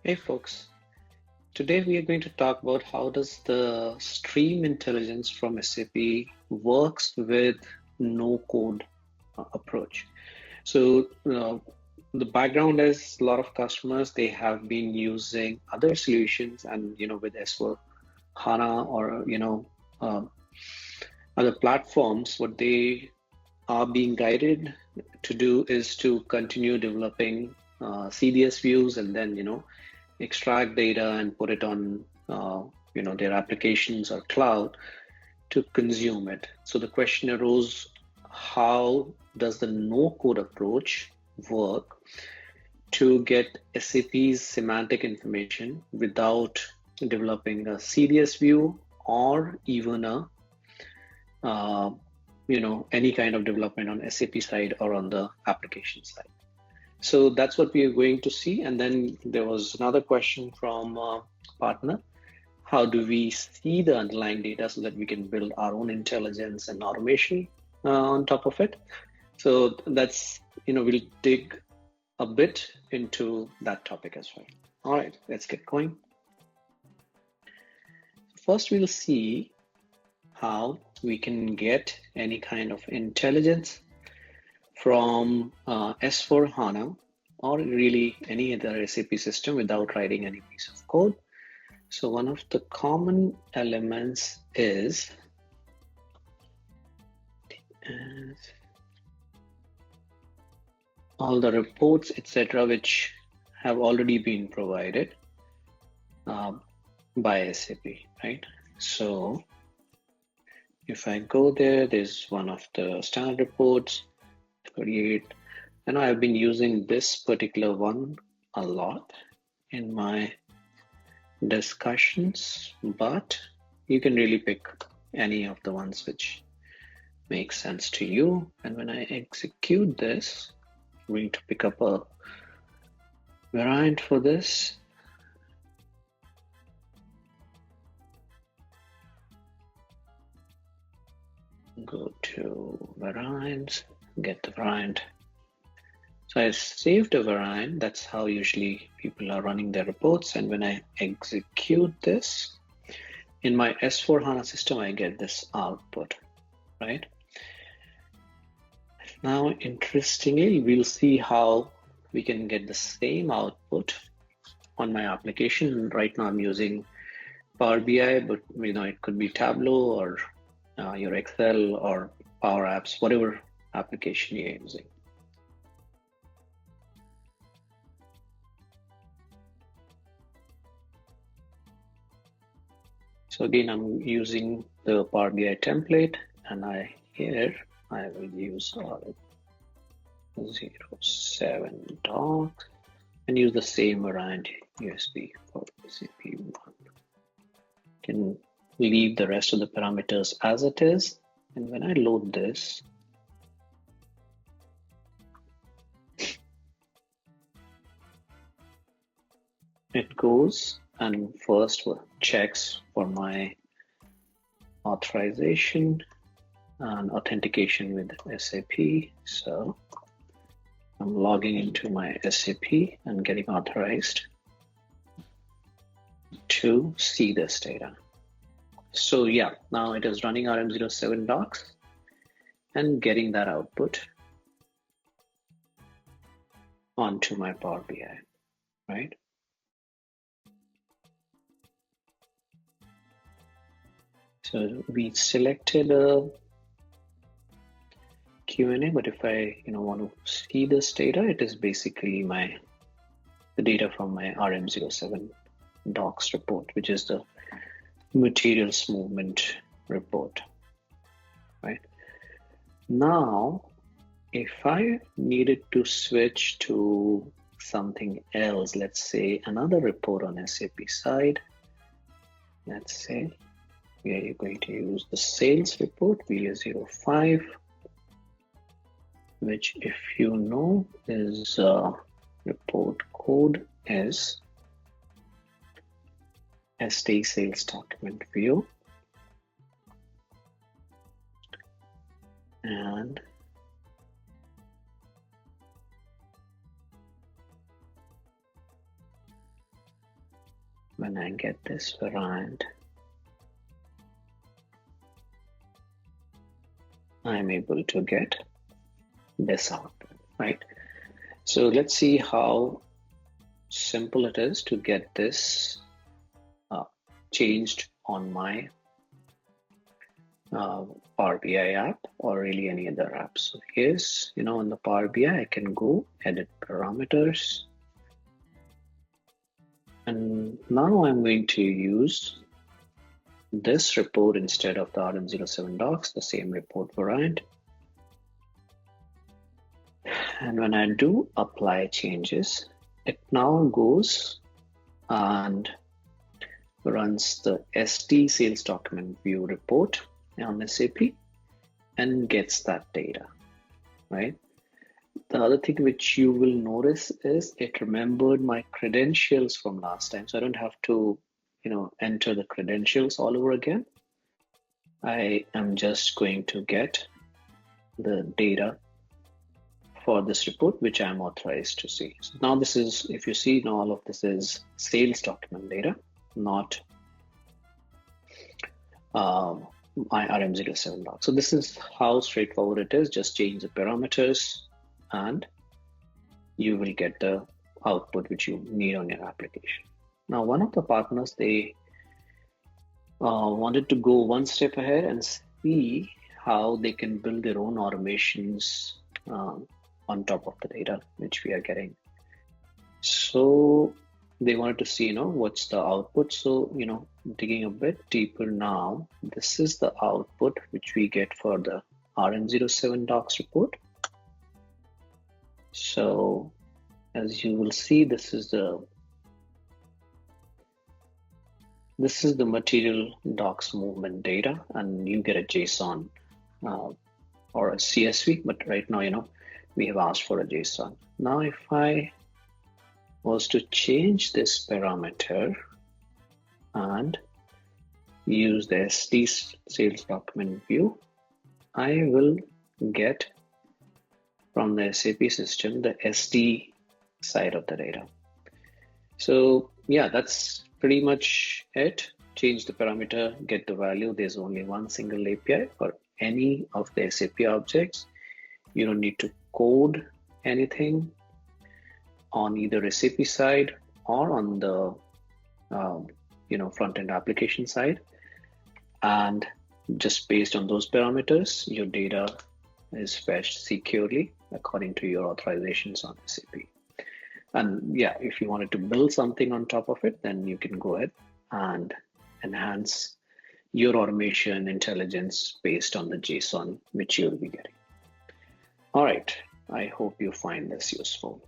Hey folks, today we are going to talk about how does the stream intelligence from SAP works with no code approach. So the background is a lot of customers, they have been using other solutions and with S4 HANA or uh, other platforms, what they are being guided to do is to continue developing CDS views and then extract data and put it on their applications or cloud to consume it. So the question arose, how does the no code approach work to get SAP's semantic information without developing a CDS view or even a any kind of development on SAP side or on the application side. So that's what we are going to see. And then there was another question from a partner. How do we see the underlying data so that we can build our own intelligence and automation on top of it? So that's, we'll dig a bit into that topic as well. All right, let's get going. First, we'll see how we can get any kind of intelligence from S4 HANA or really any other SAP system without writing any piece of code. So one of the common elements is all the reports, etc., which have already been provided by SAP, right? So if I go there, there's one of the standard reports, create, and I've been using this particular one a lot in my discussions, but you can really pick any of the ones which make sense to you. And when I execute this, I'm going to pick up a variant for this. Go to variants, get the variant. So I saved a variant. That's how usually people are running their reports. And when I execute this in my S4 HANA system, I get this output, right? Now, interestingly, we'll see how we can get the same output on my application. Right now, I'm using Power BI, but it could be Tableau or your Excel or Power Apps, whatever application you're using. So again, I'm using the Power BI template, and here I will use 07 docs and use the same variant USB for SAP1. Can leave the rest of the parameters as it is, and when I load this, it goes and first checks for my authorization and authentication with SAP. So I'm logging into my SAP and getting authorized to see this data. So yeah, now it is running RM07 docs and getting that output onto my Power BI, right? So we selected a Q&A, but if I want to see this data, it is basically the data from my RM07 docs report, which is the materials movement report, right? Now, if I needed to switch to something else, let's say another report on SAP side, let's say we are going to use the sales report VA05, which if you know is report code is SD sales document view, and when I get this variant, I'm able to get this output, right? So let's see how simple it is to get this changed on my Power BI app or really any other app. So here's, on the Power BI, I can go edit parameters. And now I'm going to use this report instead of the RM07 docs, the same report variant. And when I do apply changes, it now goes and runs the SD sales document view report on SAP and gets that data, right? The other thing which you will notice is it remembered my credentials from last time. So I don't have to, enter the credentials all over again. I am just going to get the data for this report, which I'm authorized to see. So now this is, if you see, now all of this is sales document data, not my RM07 doc. So this is how straightforward it is. Just change the parameters and you will get the output which you need on your application. Now, one of the partners, they wanted to go one step ahead and see how they can build their own automations on top of the data which we are getting. So they wanted to see, what's the output. So, digging a bit deeper now, this is the output which we get for the RM07 docs report. So as you will see, this is the material docs movement data, and you get a JSON or a CSV, but right now, we have asked for a JSON. Now, if I was to change this parameter and use the SD sales document view, I will get from the SAP system the SD side of the data. So yeah, that's pretty much it. Change the parameter, get the value. There's only one single API for any of the SAP objects. You don't need to code anything on either SAP side or on the front-end application side, and just based on those parameters, your data is fetched securely according to your authorizations on SAP. And yeah, if you wanted to build something on top of it, then you can go ahead and enhance your automation intelligence based on the JSON which you'll be getting. All right, I hope you find this useful.